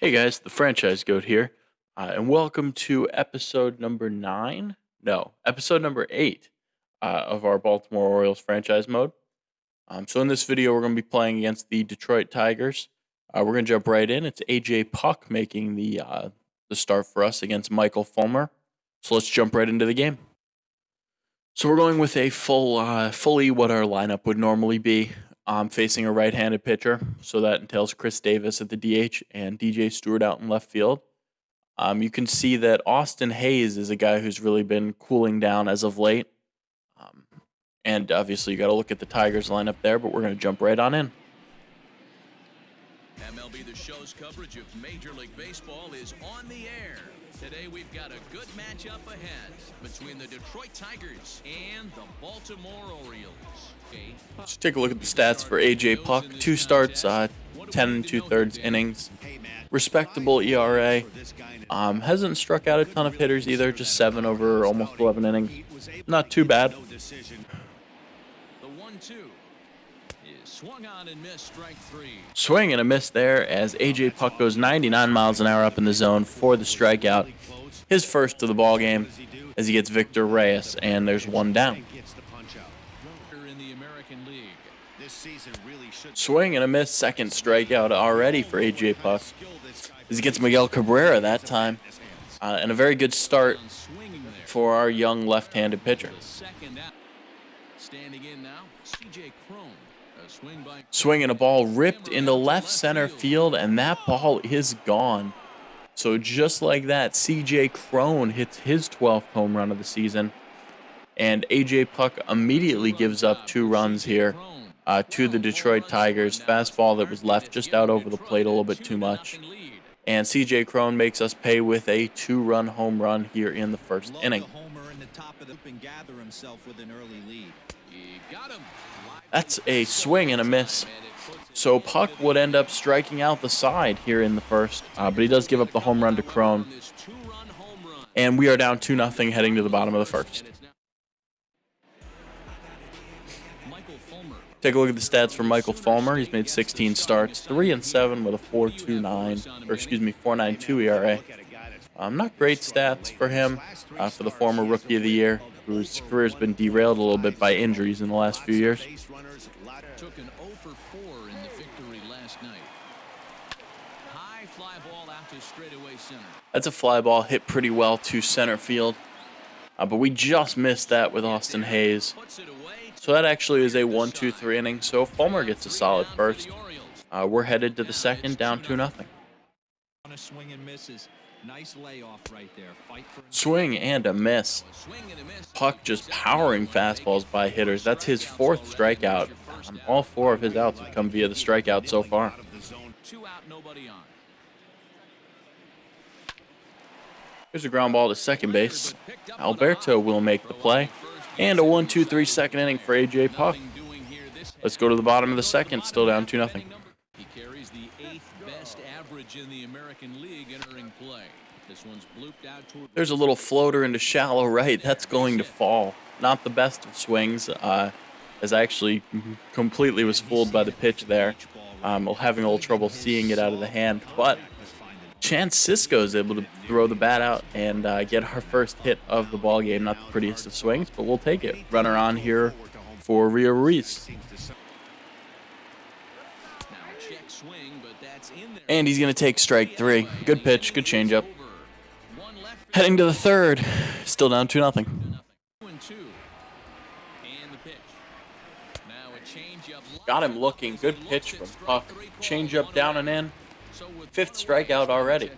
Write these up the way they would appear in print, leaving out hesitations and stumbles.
Hey guys, the Franchise Goat here, and welcome to episode number 9. No, episode number 8 of our Baltimore Orioles franchise mode. So in this video, we're going to be playing against the Detroit Tigers. We're going to jump right in. It's AJ Puck making the start for us against Michael Fulmer. So let's jump right into the game. So we're going with a fully what our lineup would normally be. Facing a right-handed pitcher, so that entails Chris Davis at the DH and DJ Stewart out in left field. You can see that Austin Hayes is a guy who's really been cooling down as of late. And obviously you got to look at the Tigers lineup there, but we're going to jump right on in. MLB The Show's coverage of Major League Baseball is on the air. Today we've got a good matchup ahead between the Detroit Tigers and the Baltimore Orioles. Let's take a look at the stats for AJ Puck. 2 starts, 10 2/3 innings. Respectable ERA. Hasn't struck out a ton of hitters either, just 7 over almost 11 innings. Not too bad. The 1-2 is swung on and missed, strike 3. Swing and a miss there as AJ Puck goes 99 miles an hour up in the zone for the strikeout. His first of the ball game as he gets Victor Reyes, and there's one down. Swing and a miss, second strikeout already for AJ Puck as he gets Miguel Cabrera that time. And a very good start for our young left-handed pitcher. Swing and a ball ripped into left center field, and that ball is gone. So just like that, C.J. Cron hits his 12th home run of the season, and A.J. Puck immediately gives up 2 runs here to the Detroit Tigers. Fastball that was left just out over the plate a little bit too much. And C.J. Cron makes us pay with a 2-run home run here in the first inning. That's a swing and a miss. So Puck would end up striking out the side here in the first, but he does give up the home run to Cron. And we are down 2-0 heading to the bottom of the first. Take a look at the stats for Michael Fulmer. He's made 16 starts, 3-7 with a 4.92 ERA. Not great stats for him, for the former Rookie of the Year, whose career has been derailed a little bit by injuries in the last few years. Took an 0 for 4 in the victory last night. High fly ball out to straightaway center. That's a fly ball hit pretty well to center field, but we just missed that with Austin Hayes. So that actually is a 1-2-3 inning. So Fulmer gets a solid first. We're headed to the second, down 2-0. Nice layoff right there. Swing and a miss. Puck just powering fastballs by hitters. That's his 4th strikeout. All 4 of his outs have come via the strikeout so far. 2 out, nobody on. Here's a ground ball to second base. Alberto will make the play. And a 1-2-3 second inning for AJ Puck. Let's go to the bottom of the second, still down 2-0. He carries the 8th best average in the American League entering play. This one's blooped out toward. There's a little floater into shallow right. That's going to fall. Not the best of swings, as I actually completely was fooled by the pitch there. Having a little trouble seeing it out of the hand, but Chance Cisco is able to throw the bat out and get our first hit of the ball game. Not the prettiest of swings, but we'll take it. Runner on here for Rio Ruiz. And he's going to take strike 3. Good pitch, good changeup. Heading to the third, still down 2-0. Got him looking. Good pitch from Puck. Changeup down and in. 5th strikeout already.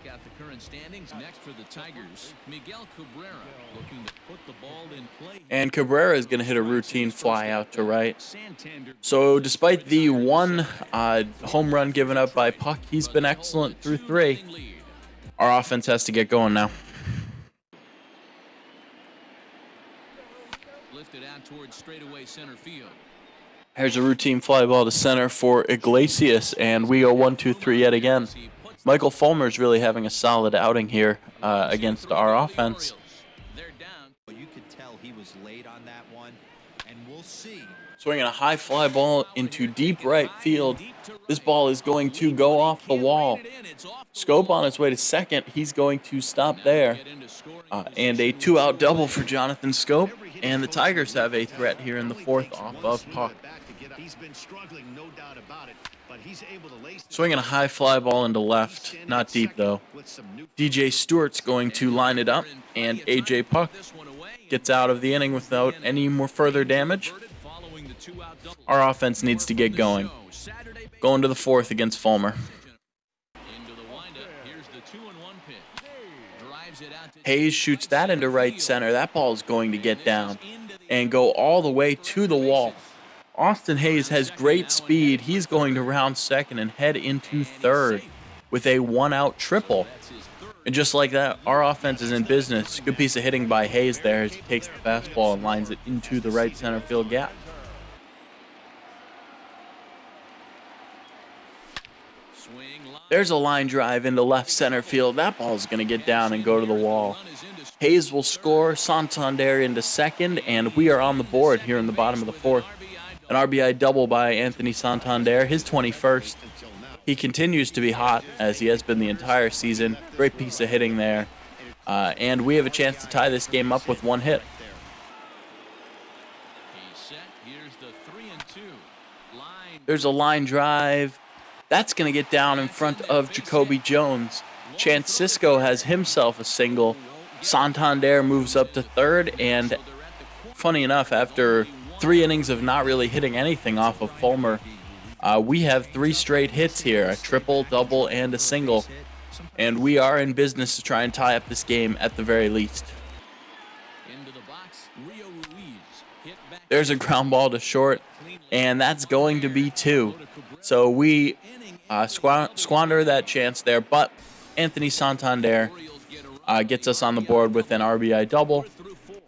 And Cabrera is going to hit a routine fly out to right. So despite the 1 home run given up by Puck, he's been excellent through 3. Our offense has to get going now. Lifted out towards straightaway center field. Here's a routine fly ball to center for Iglesias, and we go 1-2-3 yet again. Michael Fulmer's really having a solid outing here against our offense. You could tell he was late on that one, and we'll see. Swinging a high fly ball into deep right field. This ball is going to go off the wall. Scope on its way to second. He's going to stop there. And a two-out double for Jonathan Scope. And the Tigers have a threat here in the fourth off of Puck. Swinging a high fly ball into left. Not deep, though. DJ Stewart's going to line it up. And AJ Puck gets out of the inning without any more further damage. Our offense needs to get going. Going to the fourth against Fulmer. Hayes shoots that into right center. That ball is going to get down and go all the way to the wall. Austin Hayes has great speed. He's going to round second and head into third with a one-out triple. And just like that, our offense is in business. Good piece of hitting by Hayes there as he takes the fastball and lines it into the right center field gap. There's a line drive into left center field. That ball is going to get down and go to the wall. Hayes will score, Santander into second, and we are on the board here in the bottom of the fourth. An RBI double by Anthony Santander, his 21st. He continues to be hot, as he has been the entire season. Great piece of hitting there. And we have a chance to tie this game up with one hit. There's a line drive. That's going to get down in front of Jacoby Jones. Chance Sisco has himself a single. Santander moves up to third, and funny enough, after 3 innings of not really hitting anything off of Fulmer, we have 3 straight hits here, a triple, double, and a single. And we are in business to try and tie up this game at the very least. There's a ground ball to short, and that's going to be 2. So we squander that chance there, but Anthony Santander gets us on the board with an RBI double,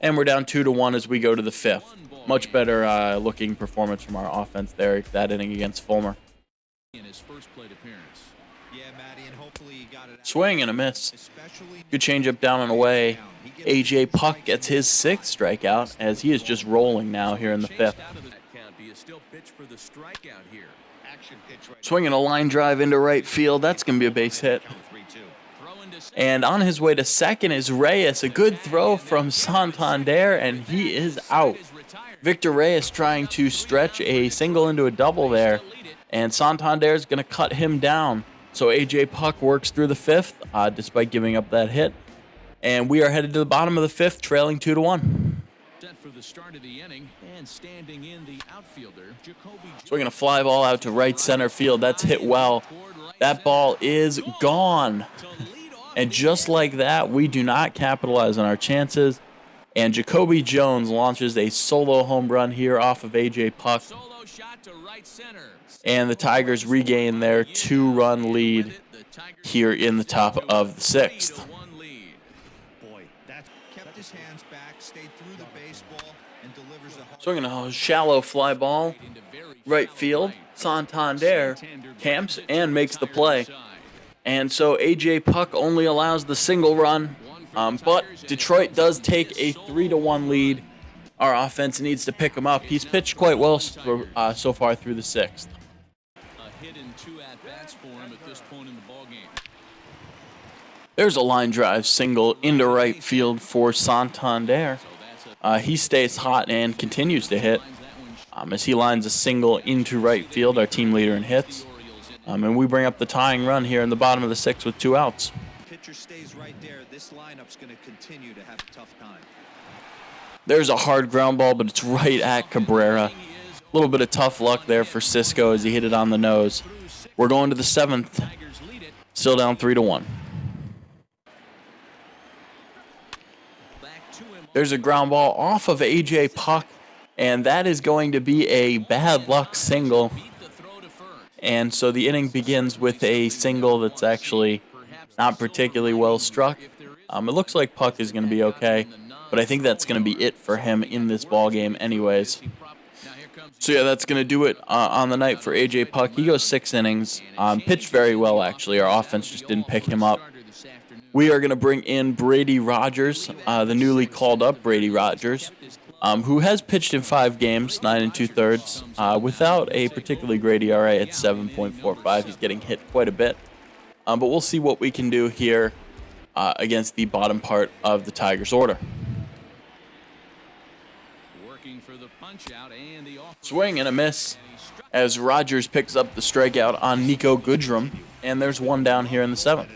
and we're down 2-1 as we go to the 5th. Much better looking performance from our offense there that inning against Fulmer. Swing and a miss. Good changeup down and away. AJ Puck gets his 6th strikeout as he is just rolling now here in the 5th. Swinging a line drive into right field. That's going to be a base hit. And on his way to second is Reyes. A good throw from Santander, and he is out. Victor Reyes trying to stretch a single into a double there, and Santander is going to cut him down. So AJ Puck works through the 5th, despite giving up that hit. And we are headed to the bottom of the 5th, trailing 2-1. For the start of the inning, and standing in the outfielder, swinging a fly ball out to right center field. That's hit well. That ball is gone. And just like that, we do not capitalize on our chances. And Jacoby Jones launches a solo home run here off of AJ Puck. And the Tigers regain their 2-run lead here in the top of the 6th. Swinging a shallow fly ball, right field. Santander camps and makes the play. And so AJ Puck only allows the single run, but Detroit does take a 3-1 lead. Our offense needs to pick him up. He's pitched quite well so far through the 6th. There's a line drive single into right field for Santander. He stays hot and continues to hit as he lines a single into right field, our team leader in hits. And we bring up the tying run here in the bottom of the 6th with 2 outs. Pitcher stays right there. This lineup's going to continue to have a tough time. There's a hard ground ball, but it's right at Cabrera. A little bit of tough luck there for Sisco as he hit it on the nose. We're going to the 7th. Still down 3-1. There's a ground ball off of AJ Puck, and that is going to be a bad luck single. And so the inning begins with a single that's actually not particularly well struck. It looks like Puck is going to be okay, but I think that's going to be it for him in this ball game anyways. So yeah, that's going to do it on the night for AJ Puck. He goes 6 innings, pitched very well actually. Our offense just didn't pick him up. We are going to bring in Brady Rogers, the newly called up Brady Rogers. who has pitched in 5 games, 9 and 2/3, without a particularly great ERA at 7.45. He's getting hit quite a bit. But we'll see what we can do here against the bottom part of the Tigers' order. Working for the punch out and the offer. Swing and a miss as Rogers picks up the strikeout on Nico Goodrum, and there's one down here in the 7th.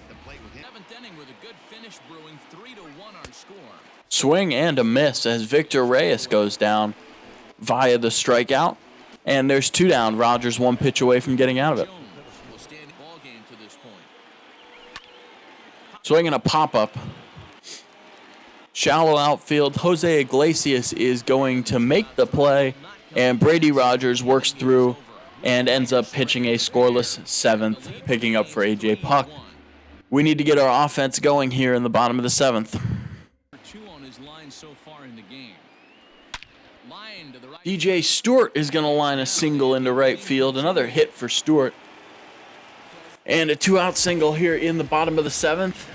Seventh inning with a good finish brewing, 3-1 our score. Swing and a miss as Victor Reyes goes down via the strikeout, and there's 2 down. Rogers 1 pitch away from getting out of it. Jones will stand ball game to this point. Swing and a pop-up. Shallow outfield. Jose Iglesias is going to make the play, and Brady Rogers works through and ends up pitching a scoreless 7th, picking up for A.J. Puck. We need to get our offense going here in the bottom of the 7th. 2 on his line so far in the game. Line to the right. DJ Stewart is going to line a single into right field. Another hit for Stewart. And a 2-out single here in the bottom of the 7th.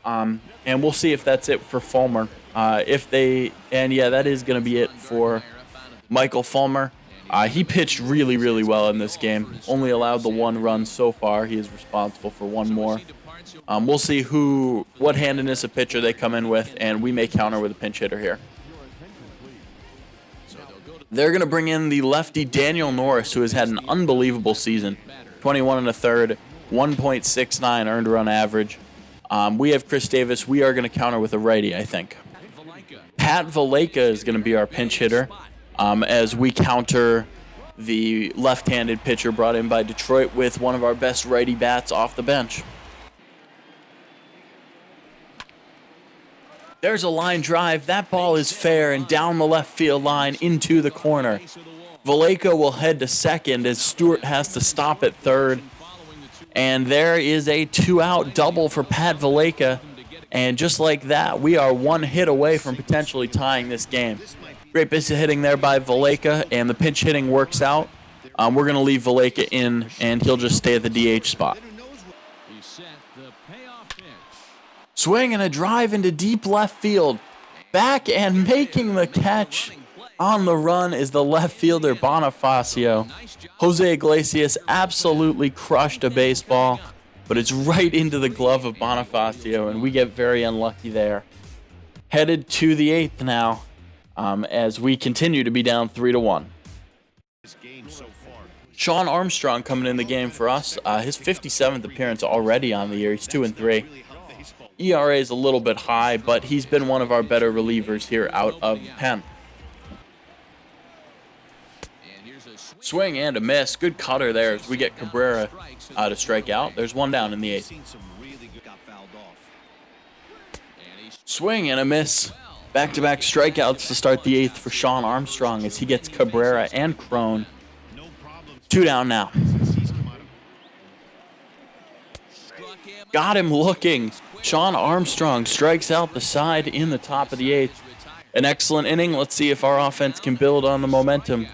And we'll see if that's it for Fulmer. That is going to be it for Michael Fulmer. He pitched really, really well in this game. Only allowed the 1 run so far. He is responsible for 1 more. We'll see what handedness of pitcher they come in with, and we may counter with a pinch hitter here. They're going to bring in the lefty Daniel Norris, who has had an unbelievable season. 21 1/3, 1.69 earned run average. We have Chris Davis. We are going to counter with a righty, I think. Pat Valleca is going to be our pinch hitter as we counter the left-handed pitcher brought in by Detroit with one of our best righty bats off the bench. There's a line drive. That ball is fair and down the left field line into the corner. Valleca will head to second as Stewart has to stop at third. And there is a 2-out double for Pat Valleca. And just like that, we are 1 hit away from potentially tying this game. Great base hitting there by Valleca, and the pinch hitting works out. We're going to leave Valleca in, and he'll just stay at the DH spot. Swing and a drive into deep left field. Back and making the catch on the run is the left fielder Bonifacio. Jose Iglesias absolutely crushed a baseball, but it's right into the glove of Bonifacio, and we get very unlucky there. Headed to the 8th now, as we continue to be down 3-1. Sean Armstrong coming in the game for us. His 57th appearance already on the year. He's 2-3. ERA is a little bit high, but he's been one of our better relievers here out of the pen. Swing and a miss. Good cutter there as we get Cabrera to strike out. There's 1 down in the 8th. Swing and a miss. Back-to-back strikeouts to start the 8th for Sean Armstrong as he gets Cabrera and Crone. 2 down now. Got him looking. Sean Armstrong strikes out the side in the top of the 8th. An excellent inning. Let's see if our offense can build on the momentum.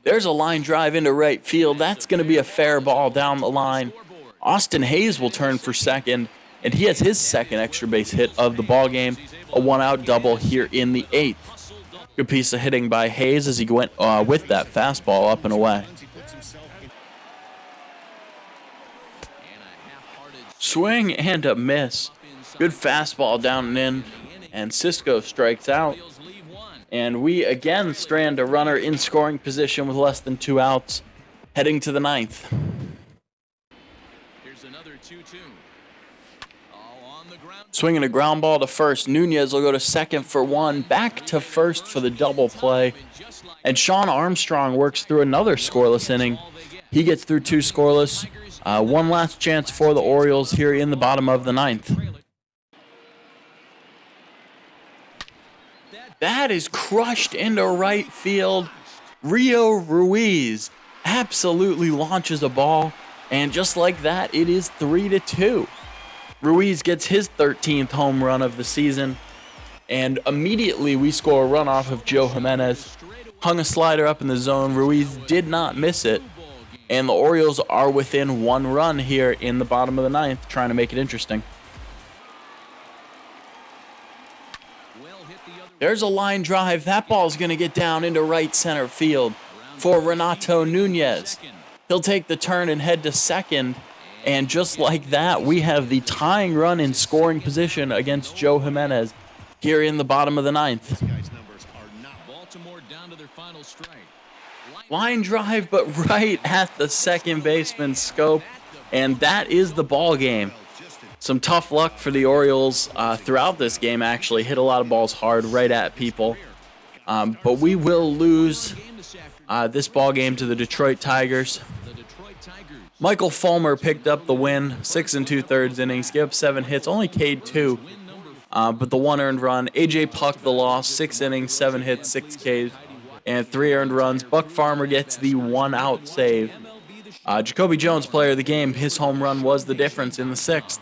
There's a line drive into right field. That's going to be a fair ball down the line. Austin Hayes will turn for second, and he has his 2nd extra base hit of the ball game. A 1-out double here in the 8th. Good piece of hitting by Hayes as he went with that fastball up and away. Swing and a miss. Good fastball down and in, and Cisco strikes out. And we again strand a runner in scoring position with less than 2 outs, heading to the 9th. Here's another 2-2. On the ground. Swinging a ground ball to first. Nunez will go to second for 1, back to first for the double play. And Sean Armstrong works through another scoreless inning. He gets through 2 scoreless. 1 last chance for the Orioles here in the bottom of the 9th. That is crushed into right field. Rio Ruiz absolutely launches a ball, and just like that, it is 3-2. Ruiz gets his 13th home run of the season, and immediately we score a run off of Joe Jimenez. Hung a slider up in the zone. Ruiz did not miss it, and the Orioles are within 1 run here in the bottom of the 9th, trying to make it interesting. There's a line drive. That ball's going to get down into right center field for Renato Nunez. He'll take the turn and head to second. And just like that, we have the tying run in scoring position against Joe Jimenez here in the bottom of the ninth. Baltimore down to their final strike. Line drive, but right at the second baseman's scope. And that is the ball game. Some tough luck for the Orioles throughout this game, actually. Hit a lot of balls hard right at people. But we will lose this ball game to the Detroit Tigers. Michael Fulmer picked up the win, 6 2/3 innings, gave up 7 hits, only K'd 2, but the 1 earned run. A.J. Puck the loss, 6 innings, 7 hits, 6 Ks, and 3 earned runs. Buck Farmer gets the 1-out save. Jacoby Jones, player of the game, his home run was the difference in the 6th.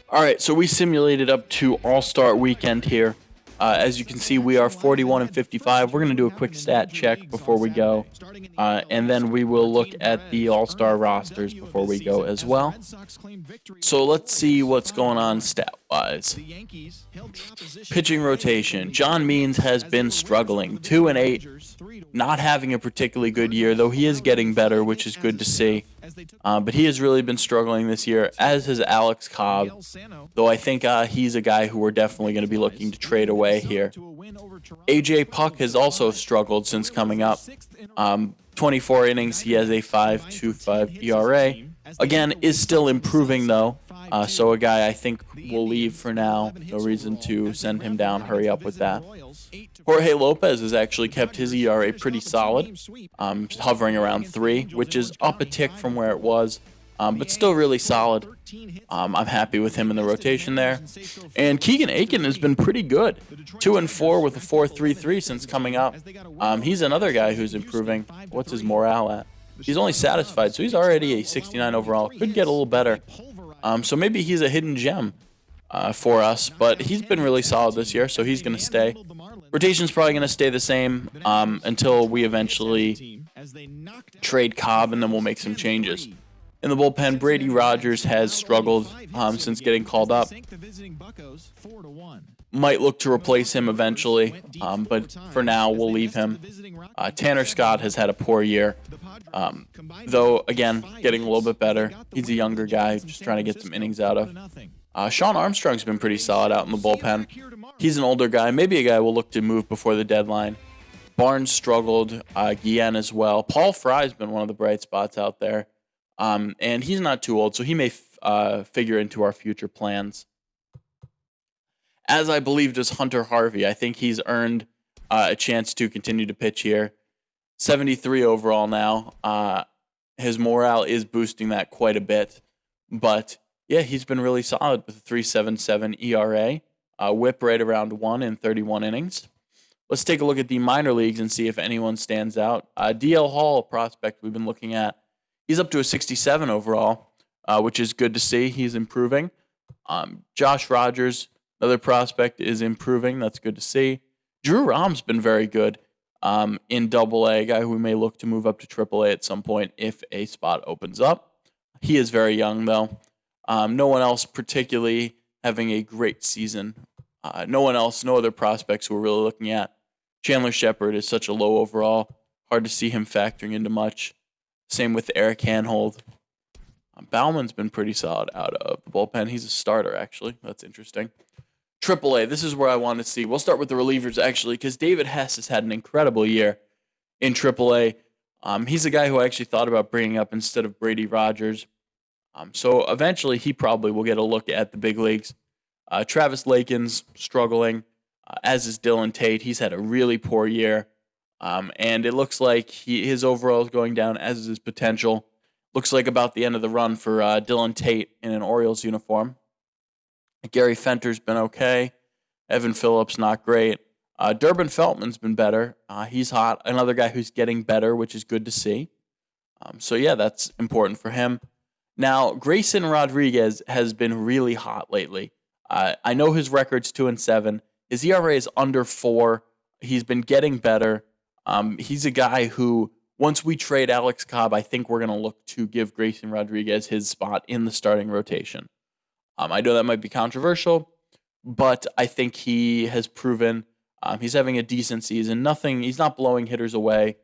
All right, so we simulated up to All-Star Weekend here. As you can see, we are 41 55. We're going to do a quick stat check before we go, and then we will look at the All-Star rosters before we go as well. So let's see what's going on stat-wise. Pitching rotation. John Means has been struggling, 2-8, not having a particularly good year, though he is getting better, which is good to see. But he has really been struggling this year, as has Alex Cobb, though I think he's a guy who we're definitely going to be looking to trade away here. A.J. Puck has also struggled since coming up. 24 innings, he has a 5.25 ERA. Again, is still improving, though. So a guy I think will leave for now. No reason to send him down. Hurry up with that. Jorge Lopez has actually kept his ERA pretty solid, hovering around 3, which is up a tick from where it was, but still really solid. I'm happy with him in the rotation there. And Keegan Aiken has been pretty good. 2-4 with a 4.33 since coming up. He's another guy who's improving. What's his morale at? He's only satisfied, so he's already a 69 overall. Could get a little better. So maybe he's a hidden gem for us, but he's been really solid this year, so he's going to stay. Rotation's probably going to stay the same until we eventually trade Cobb, and then we'll make some changes. In the bullpen, Brady Rogers has struggled since getting called up. Might look to replace him eventually, but for now, we'll leave him. Tanner Scott has had a poor year, though, again, getting a little bit better. He's a younger guy, just trying to get some innings out of. Sean Armstrong's been pretty solid out in the bullpen. He's an older guy, maybe a guy we'll look to move before the deadline. Barnes struggled, Guillen as well. Paul Fry's been one of the bright spots out there, and he's not too old, so he may figure into our future plans. As I believe does Hunter Harvey. I think he's earned a chance to continue to pitch here. 73 overall now. His morale is boosting that quite a bit, but yeah, he's been really solid with a 3.77 ERA, whip right around 1 in 31 innings. Let's take a look at the minor leagues and see if anyone stands out. DL Hall, a prospect we've been looking at, he's up to a 67 overall, which is good to see. He's improving. Josh Rogers, another prospect, is improving. That's good to see. Drew Rahm's been very good in Double-A, a guy who we may look to move up to Triple-A at some point if a spot opens up. He is very young, though. No one else particularly having a great season. No other prospects who we're really looking at. Chandler Shepard is such a low overall. Hard to see him factoring into much. Same with Eric Hanhold. Bauman's been pretty solid out of the bullpen. He's a starter, actually. That's interesting. AAA, this is where I want to see. We'll start with the relievers, actually, because David Hess has had an incredible year in AAA. He's a guy who I actually thought about bringing up instead of Brady Rogers. So eventually he probably will get a look at the big leagues. Travis Lakin's struggling, as is Dylan Tate. He's had a really poor year, and it looks like his overall is going down, as is his potential. Looks like about the end of the run for Dylan Tate in an Orioles uniform. Gary Fenter's been okay. Evan Phillips, not great. Durbin Feltman's been better. He's hot. Another guy who's getting better, which is good to see. So, yeah, that's important for him. Now, Grayson Rodriguez has been really hot lately. I know his record's 2-7. His ERA is under 4. He's been getting better. He's a guy who, once we trade Alex Cobb, I think we're going to look to give Grayson Rodriguez his spot in the starting rotation. I know that might be controversial, but I think he has proven He's having a decent season. He's not blowing hitters away.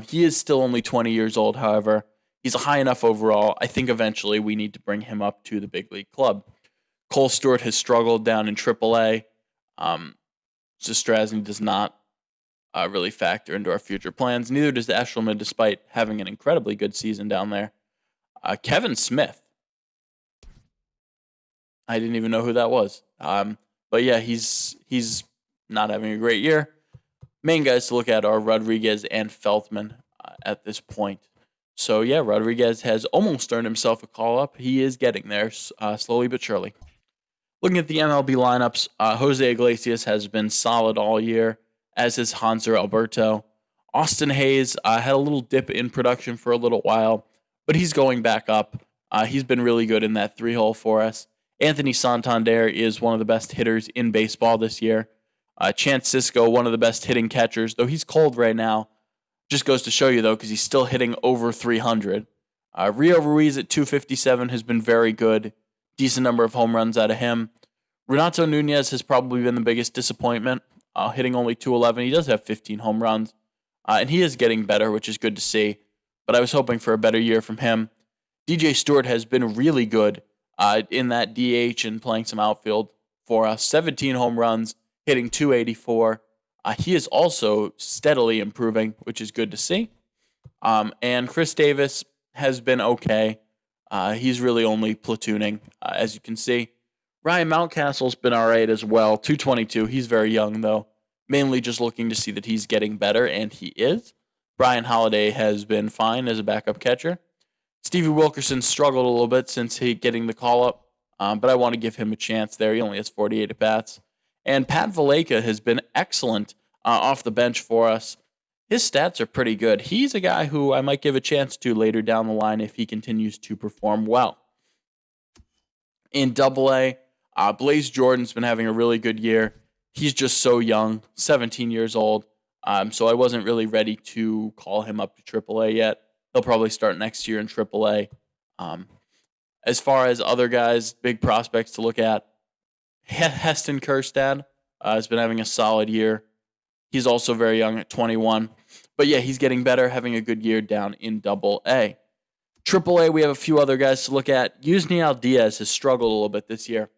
He is still only 20 years old, however. He's high enough overall. I think eventually we need to bring him up to the big league club. Cole Stewart has struggled down in AAA. Strasny does not really factor into our future plans. Neither does Eshelman, despite having an incredibly good season down there. Kevin Smith. I didn't even know who that was. But yeah, he's not having a great year. Main guys to look at are Rodriguez and Feldman at this point. So yeah, Rodriguez has almost earned himself a call up. He is getting there slowly but surely. Looking at the MLB lineups, Jose Iglesias has been solid all year, as is Hanser Alberto. Austin Hayes had a little dip in production for a little while, but he's going back up. He's been really good in that 3-hole for us. Anthony Santander is one of the best hitters in baseball this year. Chance Sisco, one of the best hitting catchers, though he's cold right now. Just goes to show you, though, because he's still hitting over 300. Rio Ruiz at 257 has been very good. Decent number of home runs out of him. Renato Nunez has probably been the biggest disappointment, hitting only 211. He does have 15 home runs, and he is getting better, which is good to see. But I was hoping for a better year from him. DJ Stewart has been really good in that DH and playing some outfield for us. 17 home runs, hitting 284. He is also steadily improving, which is good to see. And Chris Davis has been okay. He's really only platooning, as you can see. Ryan Mountcastle's been all right as well. 222. He's very young, though. Mainly just looking to see that he's getting better, and he is. Brian Holiday has been fine as a backup catcher. Stevie Wilkerson struggled a little bit since he getting the call-up, but I want to give him a chance there. He only has 48 at-bats. And Pat Valleca has been excellent off the bench for us. His stats are pretty good. He's a guy who I might give a chance to later down the line if he continues to perform well. In Double-A, Blaze Jordan's been having a really good year. He's just so young, 17 years old, so I wasn't really ready to call him up to Triple-A yet. He'll probably start next year in Triple-A. As far as other guys, big prospects to look at, Heston Kjerstad has been having a solid year. He's also very young at 21. But yeah, he's getting better, having a good year down in Double-A. Triple-A, we have a few other guys to look at. Yusniel Diaz has struggled a little bit this year.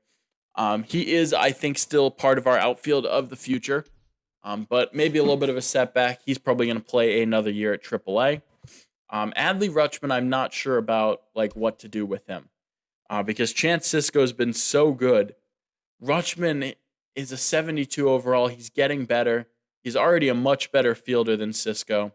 He is, I think, still part of our outfield of the future, but maybe a little bit of a setback. He's probably going to play another year at Triple-A. Adley Rutschman, I'm not sure about what to do with him because Chance Sisco has been so good. Rutschman is a 72 overall. He's getting better. He's already a much better fielder than Sisco.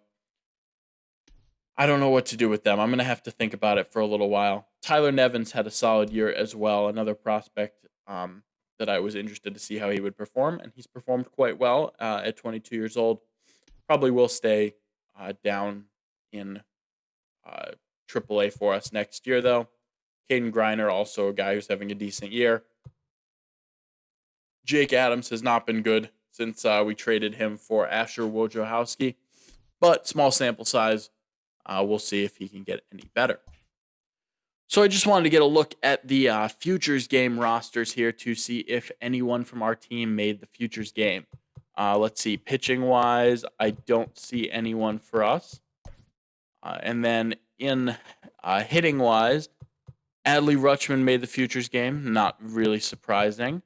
I don't know what to do with them. I'm going to have to think about it for a little while. Tyler Nevins had a solid year as well, another prospect that I was interested to see how he would perform, and he's performed quite well at 22 years old. Probably will stay down in AAA for us next year, though. Caden Griner, also a guy who's having a decent year. Jake Adams has not been good since we traded him for Asher Wojciechowski, but small sample size. We'll see if he can get any better. So I just wanted to get a look at the Futures game rosters here to see if anyone from our team made the Futures game. Let's see. Pitching-wise, I don't see anyone for us. And then in hitting-wise, Adley Rutschman made the Futures game. Not really surprising.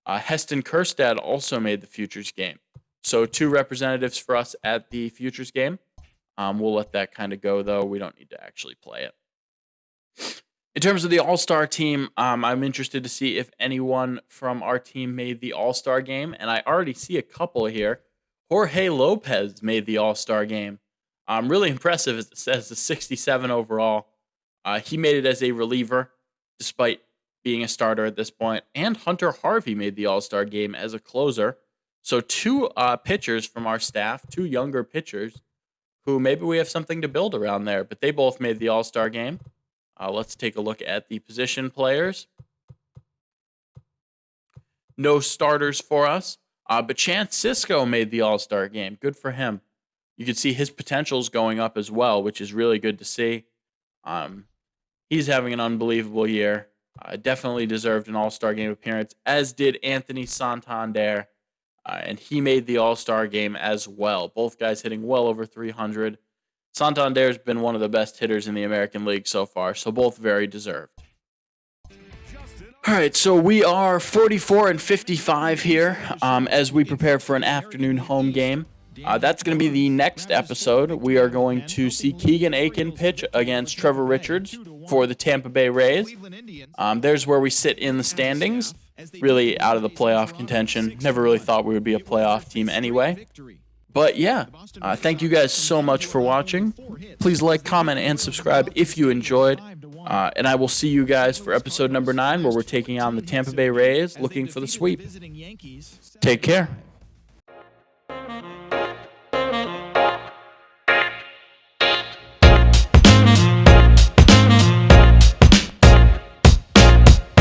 Heston Kjerstad also made the Futures game. So 2 representatives for us at the Futures game. We'll let that kind of go, though. We don't need to actually play it. In terms of the All-Star team, I'm interested to see if anyone from our team made the All-Star game, and I already see a couple here. Jorge Lopez made the All-Star game. Really impressive, as it says, the 67 overall. He made it as a reliever, despite being a starter at this point. And Hunter Harvey made the All-Star game as a closer. So 2 pitchers from our staff, 2 younger pitchers, who maybe we have something to build around there, but they both made the All-Star game. Let's take a look at the position players. No starters for us, but Chance Sisco made the All-Star game. Good for him. You can see his potential's going up as well, which is really good to see. He's having an unbelievable year. Definitely deserved an All-Star game appearance, as did Anthony Santander. and he made the All-Star game as well. Both guys hitting well over 300. Santander's been one of the best hitters in the American League so far, so both very deserved. All right, so we are 44 and 55 here as we prepare for an afternoon home game. That's going to be the next episode. We are going to see Keegan Aiken pitch against Trevor Richards for the Tampa Bay Rays. There's where we sit in the standings, really out of the playoff contention. Never really thought we would be a playoff team anyway. But yeah, thank you guys so much for watching. Please like, comment, and subscribe if you enjoyed. And I will see you guys for episode number 9, where we're taking on the Tampa Bay Rays, looking for the sweep. Take care.